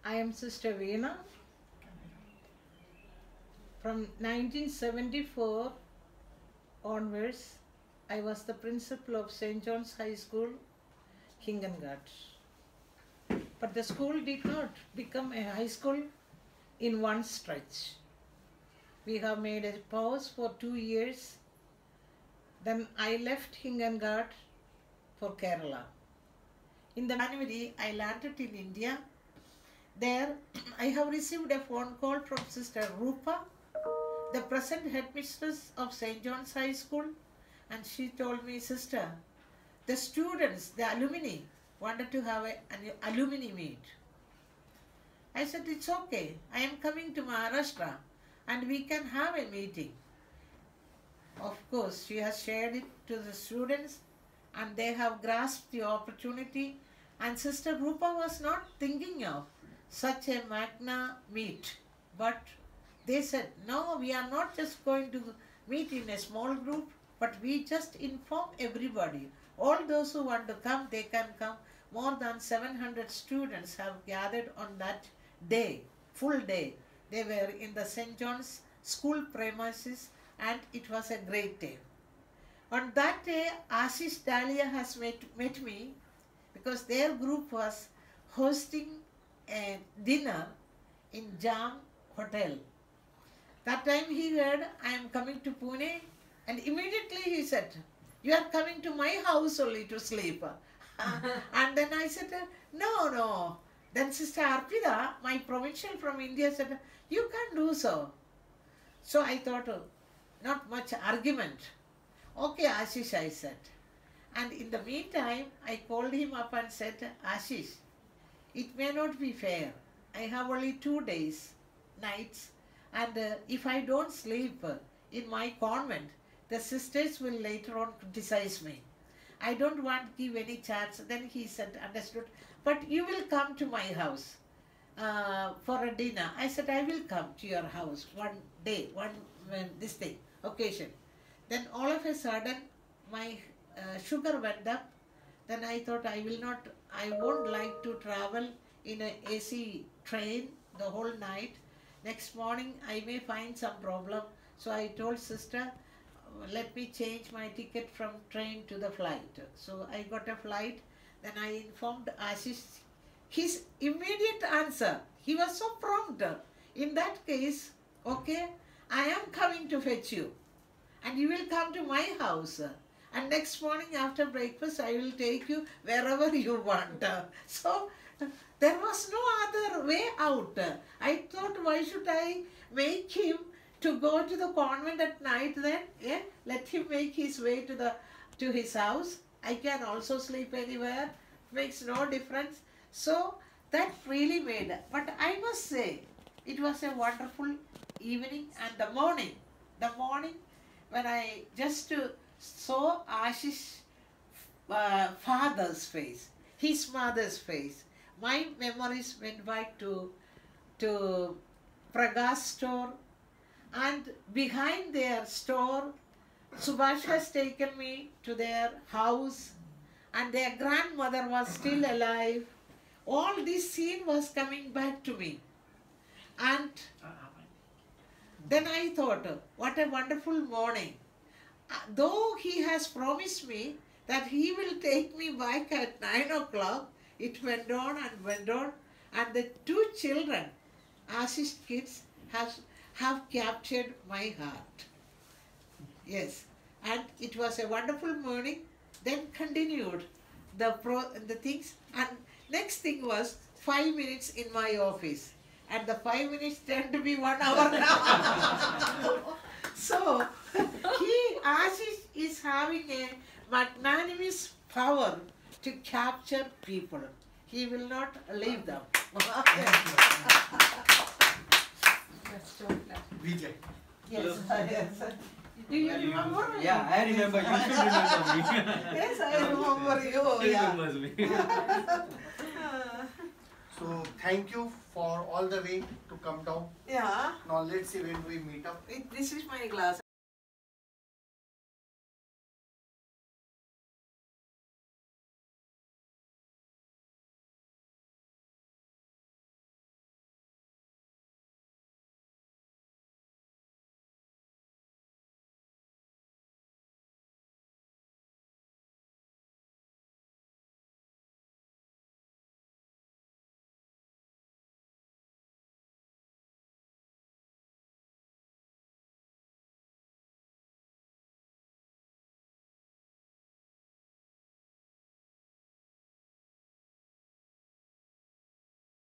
I am Sister Veena. From 1974 onwards, I was the principal of St. John's High School, Hinganghat. But the school did not become a high school in one stretch. We have made a pause for 2 years. Then I left Hinganghat for Kerala. In January, I landed in India. There, I have received a phone call from Sister Rupa, the present headmistress of St. John's High School, and she told me, Sister, the students, the alumni, wanted to have an alumni meet. I said, it's okay. I am coming to Maharashtra and we can have a meeting. Of course, she has shared it to the students and they have grasped the opportunity, and Sister Rupa was not thinking of such a magna meet. But they said, no, we are not just going to meet in a small group, but we just inform everybody. All those who want to come, they can come. More than 700 students have gathered on that day, full day. They were in the St. John's school premises and it was a great day. On that day, Ashish Dalia has met me because their group was hosting a dinner in Jam Hotel. That time he heard I am coming to Pune, and immediately he said, you are coming to my house only to sleep. And then I said, no. Then Sister Arpita, my provincial from India, said, you can't do so. So I thought, not much argument. Okay, Ashish, I said. And in the meantime, I called him up and said, Ashish, it may not be fair. I have only 2 days, nights, and if I don't sleep in my convent, the sisters will later on criticize me. I don't want to give any chance. Then he said, understood, but you will come to my house for a dinner. I said, I will come to your house one day, occasion. Then all of a sudden, my sugar went up. Then I thought I won't like to travel in an AC train the whole night. Next morning, I may find some problem. So I told Sister, let me change my ticket from train to the flight. So I got a flight. Then I informed Ashish. His immediate answer, he was so prompt. In that case, okay, I am coming to fetch you. And you will come to my house. And next morning after breakfast, I will take you wherever you want. So there was no other way out. I thought, why should I make him to go to the convent at night then? Yeah, let him make his way to his house. I can also sleep anywhere. Makes no difference. So that really made. But I must say, it was a wonderful evening, and the morning when I just saw Ashish's father's face, his mother's face, my memories went back to Praga's store, and behind their store, Subhash has taken me to their house, and their grandmother was still alive. All this scene was coming back to me. And then I thought, what a wonderful morning. Though he has promised me that he will take me back at 9 o'clock, it went on and went on. And the 2 children, Ashish kids, have captured my heart. Yes. And it was a wonderful morning. Then continued the things. And next thing was 5 minutes in my office. And the 5 minutes turned to be 1 hour now. So, Ashish is having a magnanimous power to capture people. He will not leave them. Vijay. Yes, yes. Do you remember me? Yeah, I remember. You should remember me. Yes, I remember you. She Yeah. remembers me. So thank you for all the way to come down. Yeah. Now let's see when we meet up. This is my glass.